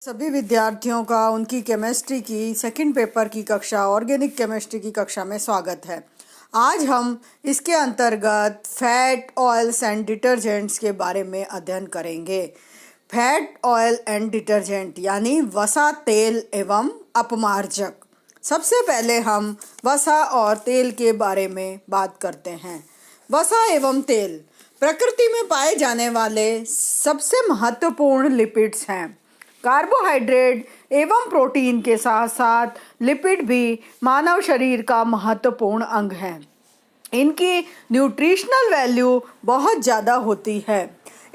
सभी विद्यार्थियों का उनकी केमिस्ट्री की सेकंड पेपर की कक्षा ऑर्गेनिक केमिस्ट्री की कक्षा में स्वागत है। आज हम इसके अंतर्गत फैट ऑयल्स एंड डिटर्जेंट्स के बारे में अध्ययन करेंगे। फैट ऑयल एंड डिटर्जेंट यानी वसा, तेल एवं अपमार्जक। सबसे पहले हम वसा और तेल के बारे में बात करते हैं। वसा एवं तेल प्रकृति में पाए जाने वाले सबसे महत्वपूर्ण लिपिड्स हैं। कार्बोहाइड्रेट एवं प्रोटीन के साथ साथ लिपिड भी मानव शरीर का महत्वपूर्ण अंग है। इनकी न्यूट्रिशनल वैल्यू बहुत ज़्यादा होती है।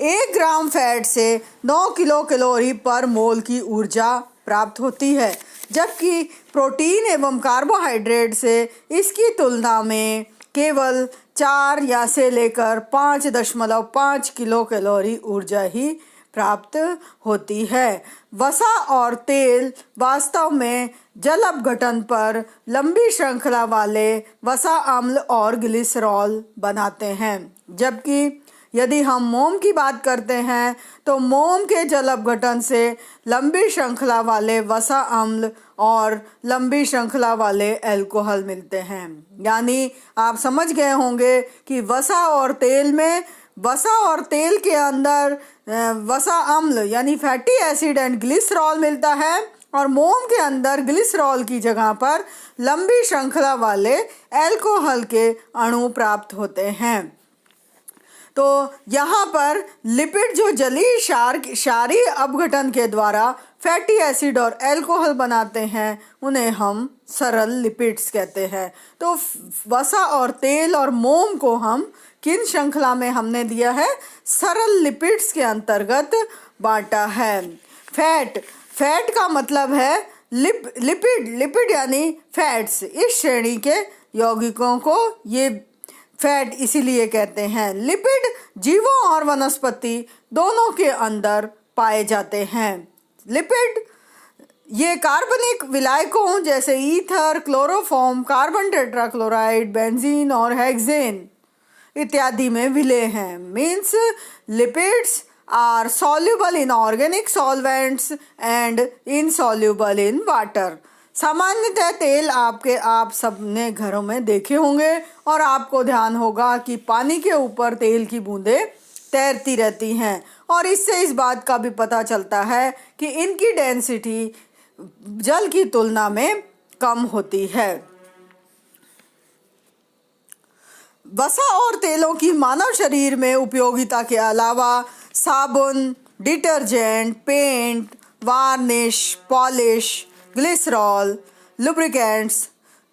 1 ग्राम फैट से 9 किलो कैलोरी पर मोल की ऊर्जा प्राप्त होती है, जबकि प्रोटीन एवं कार्बोहाइड्रेट से इसकी तुलना में केवल 4 या से लेकर 5.5 किलो कैलोरी ऊर्जा ही प्राप्त होती है। वसा और तेल वास्तव में जल अपघटन पर लंबी श्रृंखला वाले वसा अम्ल और ग्लिसरॉल बनाते हैं, जबकि यदि हम मोम की बात करते हैं तो मोम के जल अपघटन से लंबी श्रृंखला वाले वसा अम्ल और लंबी श्रृंखला वाले अल्कोहल मिलते हैं। यानी आप समझ गए होंगे कि वसा और तेल के अंदर वसा अम्ल यानी फैटी एसिड एंड ग्लिसरॉल मिलता है और मोम के अंदर ग्लिसरॉल की जगह पर लंबी श्रृंखला वाले अल्कोहल के अणु प्राप्त होते हैं। तो यहाँ पर लिपिड जो जलीय क्षारीय अपघटन के द्वारा फैटी एसिड और अल्कोहल बनाते हैं, उन्हें हम सरल लिपिड्स कहते हैं। तो वसा और तेल और मोम को हम किन श्रृंखला में हमने दिया है? सरल लिपिड्स के अंतर्गत बांटा है। फैट का मतलब है लिपिड यानी फैट्स। इस श्रेणी के यौगिकों को ये फैट इसीलिए कहते हैं। लिपिड जीवों और वनस्पति दोनों के अंदर पाए जाते हैं। लिपिड ये कार्बनिक विलायकों जैसे ether, chloroform, carbon tetrachloride, benzene और हेक्सेन इत्यादि में विलय हैं। Means lipids are soluble in organic solvents and insoluble in water। सामान्यतः तेल आप सबने घरों में देखे होंगे और आपको ध्यान होगा कि पानी के ऊपर तेल की बूंदें तैरती रहती हैं और इससे इस बात का भी पता चलता है कि इनकी डेंसिटी जल की तुलना में कम होती है। वसा और तेलों की मानव शरीर में उपयोगिता के अलावा साबुन, detergent, paint, varnish, polish, glycerol, lubricants,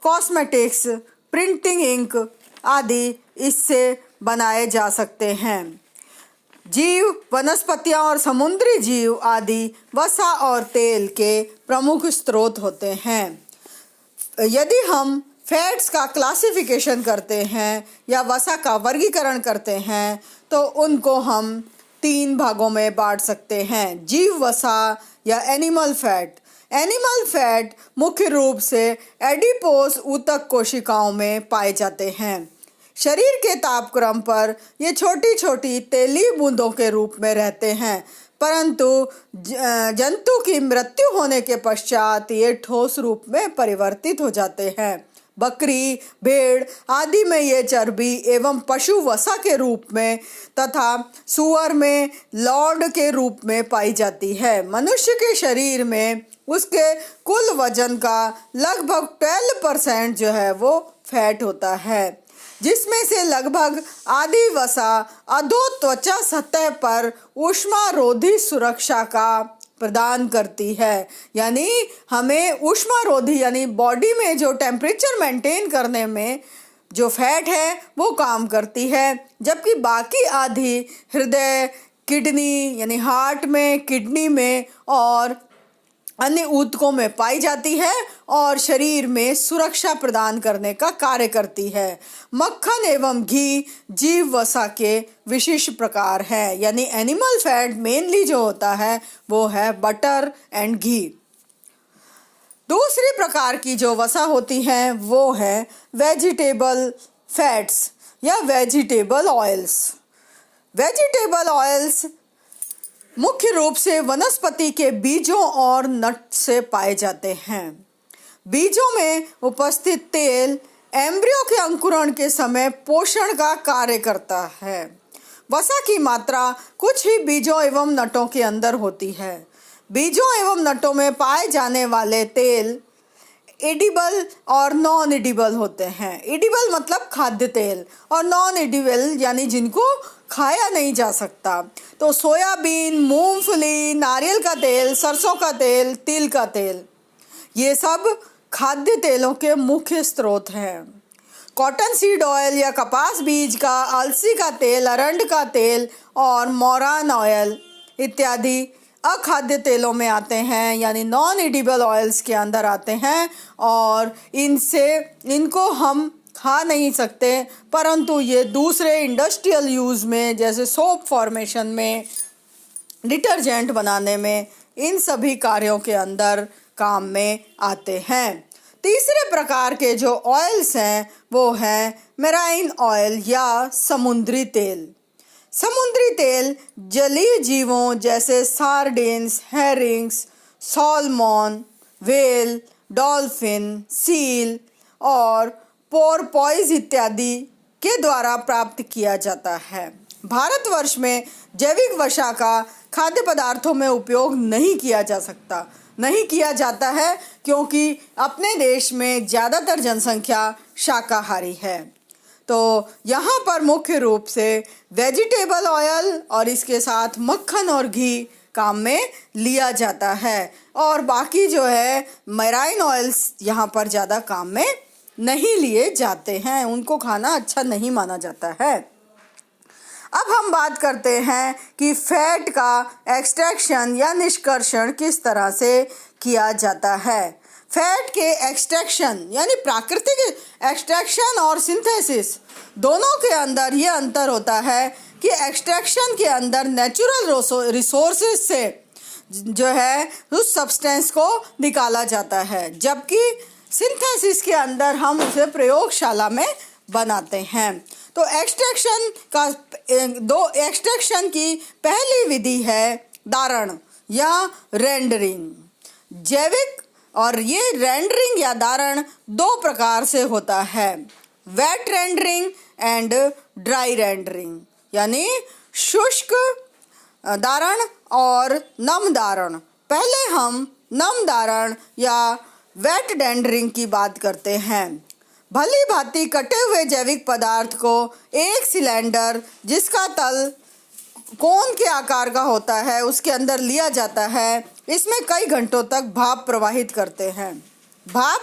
cosmetics, printing ink आदि इससे बनाए जा सकते हैं। जीव, वनस्पतियां और समुद्री जीव आदि वसा और तेल के प्रमुख स्रोत होते हैं। यदि हम फैट्स का क्लासिफिकेशन करते हैं या वसा का वर्गीकरण करते हैं तो उनको हम 3 भागों में बांट सकते हैं। जीव वसा या एनिमल फैट। एनिमल फैट मुख्य रूप से एडिपोज ऊतक कोशिकाओं में पाए जाते हैं। शरीर के तापक्रम पर ये छोटी छोटी तेलीय बूंदों के रूप में रहते हैं, परंतु जंतु की मृत्यु होने के पश्चात ये ठोस रूप में परिवर्तित हो जाते हैं। बकरी, भेड़ आदि में ये चर्बी एवं पशु वसा के रूप में तथा सूअर में लॉर्ड के रूप में पाई जाती है। मनुष्य के शरीर में उसके कुल वजन का लगभग 12% जो है वो फैट होता है, जिसमें से लगभग आधी वसा अधो त्वचा सतह पर ऊष्मारोधी सुरक्षा का प्रदान करती है। यानी हमें ऊष्मारोधी यानी बॉडी में जो टेम्परेचर मेंटेन करने में जो फैट है वो काम करती है, जबकि बाकी आधी हृदय, किडनी यानी हार्ट में, किडनी में और अन्य ऊतकों में पाई जाती है और शरीर में सुरक्षा प्रदान करने का कार्य करती है। मक्खन एवं घी जीव वसा के विशिष्ट प्रकार हैं। यानी एनिमल फैट मेनली जो होता है वो है बटर एंड घी। दूसरी प्रकार की जो वसा होती है वो है वेजिटेबल फैट्स या वेजिटेबल ऑयल्स। वेजिटेबल ऑयल्स मुख्य रूप से वनस्पति के बीजों और नट से पाए जाते हैं। बीजों में उपस्थित तेल एम्ब्रियो के अंकुरण के समय पोषण का कार्य करता है। वसा की मात्रा कुछ ही बीजों एवं नटों के अंदर होती है। बीजों एवं नटों में पाए जाने वाले तेल एडिबल और नॉन एडिबल होते हैं। एडिबल मतलब खाद्य तेल और नॉन एडिबल यानी जिनको खाया नहीं जा सकता। तो सोयाबीन, मूंगफली, नारियल का तेल, सरसों का तेल, तिल का तेल, ये सब खाद्य तेलों के मुख्य स्रोत हैं। कॉटन सीड ऑयल या कपास बीज का, अलसी का तेल, अरंड का तेल और मोरान ऑयल इत्यादि अखाद्य तेलों में आते हैं, यानी नॉन एडिबल ऑयल्स के अंदर आते हैं और इनको हम खा नहीं सकते, परंतु ये दूसरे इंडस्ट्रियल यूज़ में जैसे सोप फॉर्मेशन में, डिटर्जेंट बनाने में, इन सभी कार्यों के अंदर काम में आते हैं। तीसरे प्रकार के जो ऑयल्स हैं वो हैं मेराइन ऑयल या समुद्री तेल। समुद्री तेल जलीय जीवों जैसे sardines, herrings, salmon, whale, dolphin, seal और पोरपॉइज इत्यादि के द्वारा प्राप्त किया जाता है। भारतवर्ष में जैविक वसा का खाद्य पदार्थों में उपयोग नहीं किया जाता है क्योंकि अपने देश में ज़्यादातर जनसंख्या शाकाहारी है। तो यहाँ पर मुख्य रूप से वेजिटेबल ऑयल और इसके साथ मक्खन और घी काम में लिया जाता है और बाकी जो है मेराइन ऑयल्स यहाँ पर ज़्यादा काम में नहीं लिए जाते हैं, उनको खाना अच्छा नहीं माना जाता है। अब हम बात करते हैं कि फैट का एक्सट्रैक्शन या निष्कर्षण किस तरह से किया जाता है। फैट के एक्सट्रैक्शन यानी प्राकृतिक एक्सट्रैक्शन और सिंथेसिस दोनों के अंदर ये अंतर होता है कि एक्सट्रैक्शन के अंदर नेचुरल रिसोर्सेज से जो है उस सब्सटेंस को निकाला जाता है, जबकि सिंथेसिस के अंदर हम उसे प्रयोगशाला में बनाते हैं। तो एक्सट्रैक्शन की पहली विधि है दारण या रेंडरिंग। जैविक और ये रेंडरिंग या दारण दो प्रकार से होता है, wet rendering and dry rendering, यानी शुष्क दारण और नम दारण। पहले हम नम दारण या वेट रेंडरिंग की बात करते हैं। भली भांति कटे हुए जैविक पदार्थ को एक सिलेंडर जिसका तल कोन के आकार का होता है उसके अंदर लिया जाता है। इसमें कई घंटों तक भाप प्रवाहित करते हैं। भाप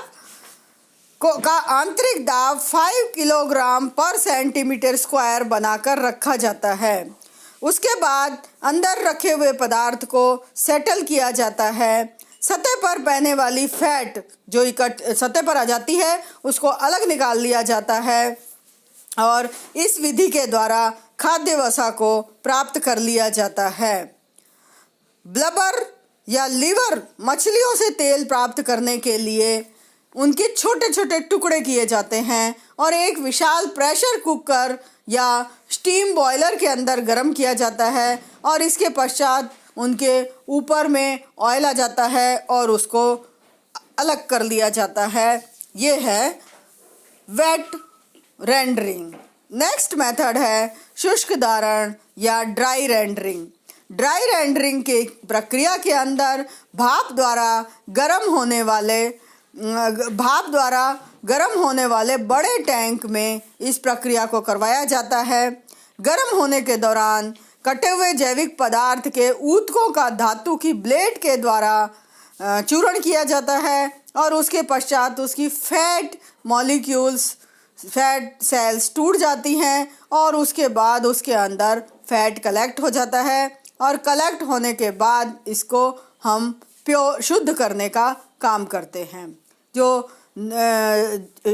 का आंतरिक दाब 5 किलोग्राम पर सेंटीमीटर स्क्वायर बनाकर रखा जाता है। उसके बाद अंदर रखे हुए पदार्थ को सेटल किया जाता है। सतह पर बहने वाली फैट जो सतह पर आ जाती है उसको अलग निकाल लिया जाता है और इस विधि के द्वारा खाद्य वसा को प्राप्त कर लिया जाता है। ब्लबर या लीवर मछलियों से तेल प्राप्त करने के लिए उनके छोटे छोटे टुकड़े किए जाते हैं और एक विशाल प्रेशर कुकर या स्टीम बॉयलर के अंदर गर्म किया जाता है और इसके पश्चात उनके ऊपर में ऑयल आ जाता है और उसको अलग कर लिया जाता है। ये है वेट रेंडरिंग। नेक्स्ट मेथड है शुष्क दारण या ड्राई रेंडरिंग। ड्राई रेंडरिंग के प्रक्रिया के अंदर भाप द्वारा गर्म होने वाले बड़े टैंक में इस प्रक्रिया को करवाया जाता है। गर्म होने के दौरान कटे हुए जैविक पदार्थ के ऊतकों का धातु की ब्लेड के द्वारा चूर्ण किया जाता है और उसके पश्चात उसकी फैट मॉलिक्यूल्स, फैट सेल्स टूट जाती हैं और उसके बाद उसके अंदर फैट कलेक्ट हो जाता है और कलेक्ट होने के बाद इसको हम शुद्ध करने का काम करते हैं। जो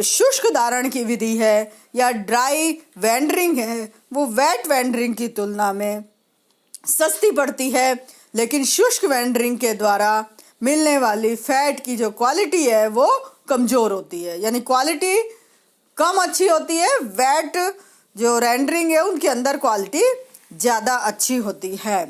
शुष्क दारण की विधि है या ड्राई वेंडरिंग है वो वेट वेंडरिंग की तुलना में सस्ती पड़ती है, लेकिन शुष्क वेंडरिंग के द्वारा मिलने वाली फैट की जो क्वालिटी है वो कमज़ोर होती है, यानी क्वालिटी कम अच्छी होती है। वेट जो रेंडरिंग है उनके अंदर क्वालिटी ज़्यादा अच्छी होती है।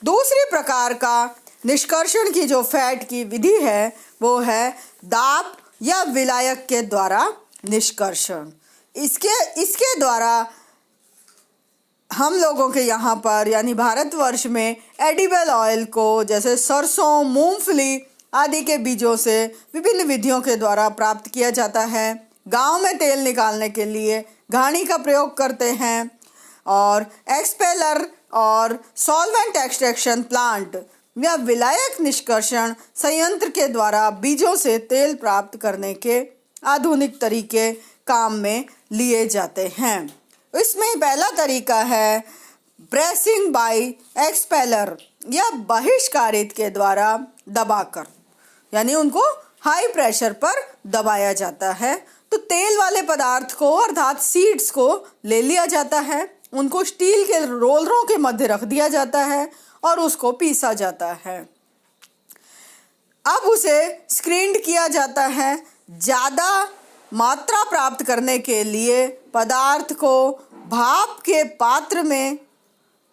दूसरी प्रकार का निष्कर्षण की जो फैट की विधि है वो है दाब या विलायक के द्वारा निष्कर्षण। इसके द्वारा हम लोगों के यहाँ पर यानी भारतवर्ष में एडिबल ऑयल को जैसे सरसों, मूंगफली आदि के बीजों से विभिन्न विधियों के द्वारा प्राप्त किया जाता है। गांव में तेल निकालने के लिए घानी का प्रयोग करते हैं और एक्सपेलर और सॉल्वेंट एक्सट्रैक्शन प्लांट या विलायक निष्कर्षण संयंत्र के द्वारा बीजों से तेल प्राप्त करने के आधुनिक तरीके काम में लिए जाते हैं। इसमें पहला तरीका है प्रेसिंग बाय एक्सपेलर या बहिष्कारित के द्वारा दबाकर, यानी उनको हाई प्रेशर पर दबाया जाता है। तो तेल वाले पदार्थ को अर्थात सीड्स को ले लिया जाता है, उनको स्टील के रोलरों के मध्य रख दिया जाता है और उसको पीसा जाता है। अब उसे स्क्रीन्ड किया जाता है। ज़्यादा मात्रा प्राप्त करने के लिए पदार्थ को भाप के पात्र में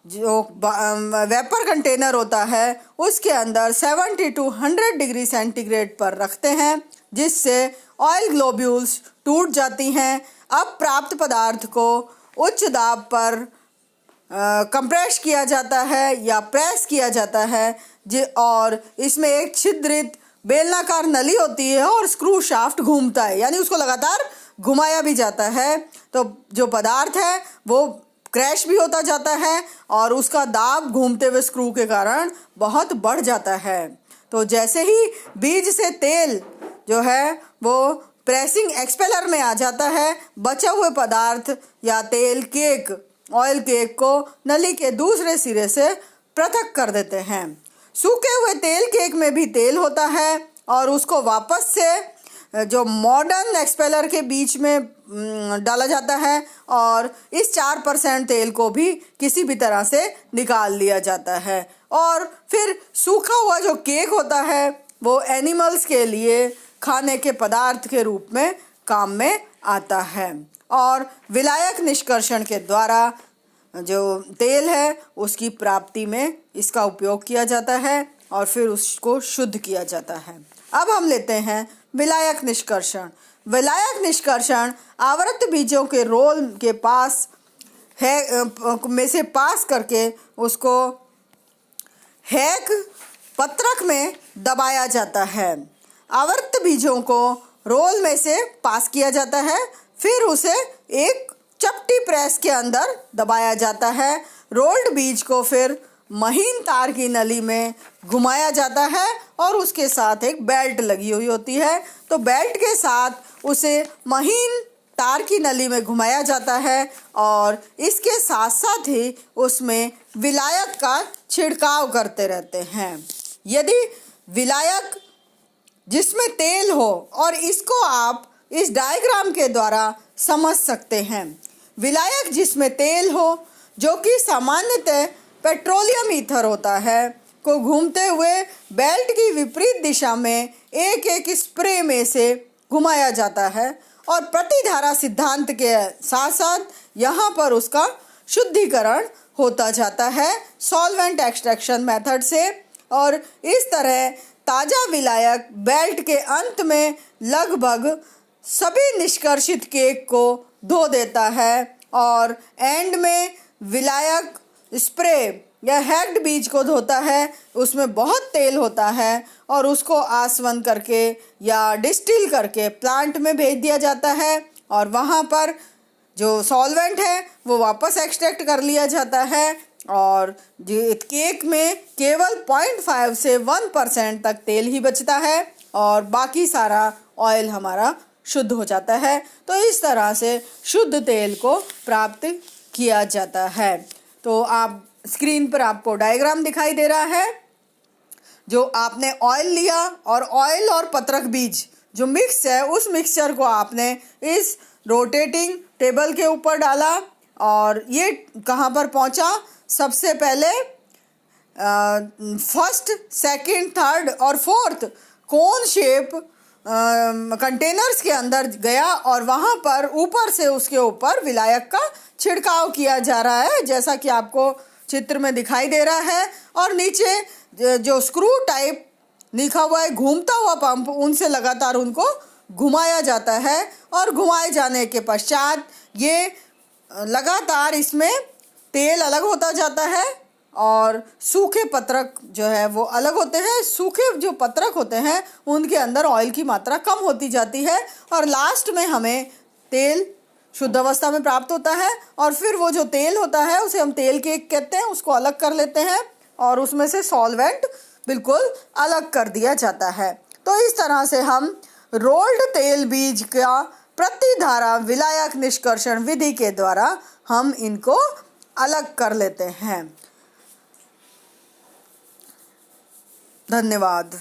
जो वेपर कंटेनर होता है उसके अंदर 70 to 100 डिग्री सेंटीग्रेड पर रखते हैं, जिससे ऑयल ग्लोब्यूल्स टूट जाती हैं। अब प्राप्त पदार्थ को उच्च दाब पर कंप्रेस किया जाता है या प्रेस किया जाता है और इसमें एक छिद्रित बेलनाकार नली होती है और स्क्रू शाफ्ट घूमता है, यानी उसको लगातार घुमाया भी जाता है। तो जो पदार्थ है वो क्रैश भी होता जाता है और उसका दाब घूमते हुए स्क्रू के कारण बहुत बढ़ जाता है। तो जैसे ही बीज से तेल जो है वो प्रेसिंग एक्सपेलर में आ जाता है, बचे हुए पदार्थ या तेल केक, ऑयल केक को नली के दूसरे सिरे से पृथक कर देते हैं। सूखे हुए तेल केक में भी तेल होता है और उसको वापस से जो मॉडर्न एक्सपेलर के बीच में डाला जाता है और इस 4% तेल को भी किसी भी तरह से निकाल लिया जाता है। और फिर सूखा हुआ जो केक होता है वो एनिमल्स के लिए खाने के पदार्थ के रूप में काम में आता है। और विलायक निष्कर्षण के द्वारा जो तेल है उसकी प्राप्ति में इसका उपयोग किया जाता है और फिर उसको शुद्ध किया जाता है। अब हम लेते हैं विलायक निष्कर्षण। विलायक निष्कर्षण आवर्त बीजों के रोल के पास है में से पास करके उसको हैक पत्रक में दबाया जाता है। आवर्त बीजों को रोल में से पास किया जाता है, फिर उसे एक चपटी प्रेस के अंदर दबाया जाता है। रोल्ड बीज को फिर महीन तार की नली में घुमाया जाता है और उसके साथ एक बेल्ट लगी हुई होती है। तो बेल्ट के साथ उसे महीन तार की नली में घुमाया जाता है और इसके साथ साथ ही उसमें विलायक का छिड़काव करते रहते हैं। यदि विलायक जिसमें तेल हो, और इसको आप इस डायग्राम के द्वारा समझ सकते हैं, विलायक जिसमें तेल हो जो कि सामान्यतः पेट्रोलियम ईथर होता है को घूमते हुए बेल्ट की विपरीत दिशा में एक एक स्प्रे में से घुमाया जाता है और प्रतिधारा सिद्धांत के साथ साथ यहाँ पर उसका शुद्धिकरण होता जाता है सॉल्वेंट एक्सट्रैक्शन मेथड से। और इस तरह ताज़ा विलायक बेल्ट के अंत में लगभग सभी निष्कर्षित केक को धो देता है और एंड में विलायक स्प्रे या हैक्ड बीज को धोता है। उसमें बहुत तेल होता है और उसको आसवन करके या डिस्टिल करके प्लांट में भेज दिया जाता है और वहाँ पर जो सॉल्वेंट है वो वापस एक्सट्रैक्ट कर लिया जाता है और केक में केवल 0.5 से 1% तक तेल ही बचता है और बाकी सारा ऑयल हमारा शुद्ध हो जाता है। तो इस तरह से शुद्ध तेल को प्राप्त किया जाता है। तो आप स्क्रीन पर आपको डायग्राम दिखाई दे रहा है। जो आपने ऑयल लिया और ऑयल और पत्रक बीज जो मिक्स है उस मिक्सचर को आपने इस रोटेटिंग टेबल के ऊपर डाला और ये कहाँ पर पहुँचा, सबसे पहले फर्स्ट, सेकंड, थर्ड और फोर्थ कोन शेप कंटेनर्स के अंदर गया और वहाँ पर ऊपर से उसके ऊपर विलायक का छिड़काव किया जा रहा है, जैसा कि आपको चित्र में दिखाई दे रहा है। और नीचे जो स्क्रू टाइप लिखा हुआ है, घूमता हुआ पंप, उनसे लगातार उनको घुमाया जाता है। और घुमाए जाने के पश्चात ये लगातार इसमें तेल अलग होता जाता है और सूखे पत्रक जो है वो अलग होते हैं। सूखे जो पत्रक होते हैं उनके अंदर ऑयल की मात्रा कम होती जाती है और लास्ट में हमें तेल शुद्ध अवस्था में प्राप्त होता है। और फिर वो जो तेल होता है उसे हम तेल केक कहते हैं, उसको अलग कर लेते हैं और उसमें से सॉल्वेंट बिल्कुल अलग कर दिया जाता है। तो इस तरह से हम रोल्ड तेल बीज का प्रतिधारा विलायक निष्कर्षण विधि के द्वारा हम इनको अलग कर लेते हैं। धन्यवाद।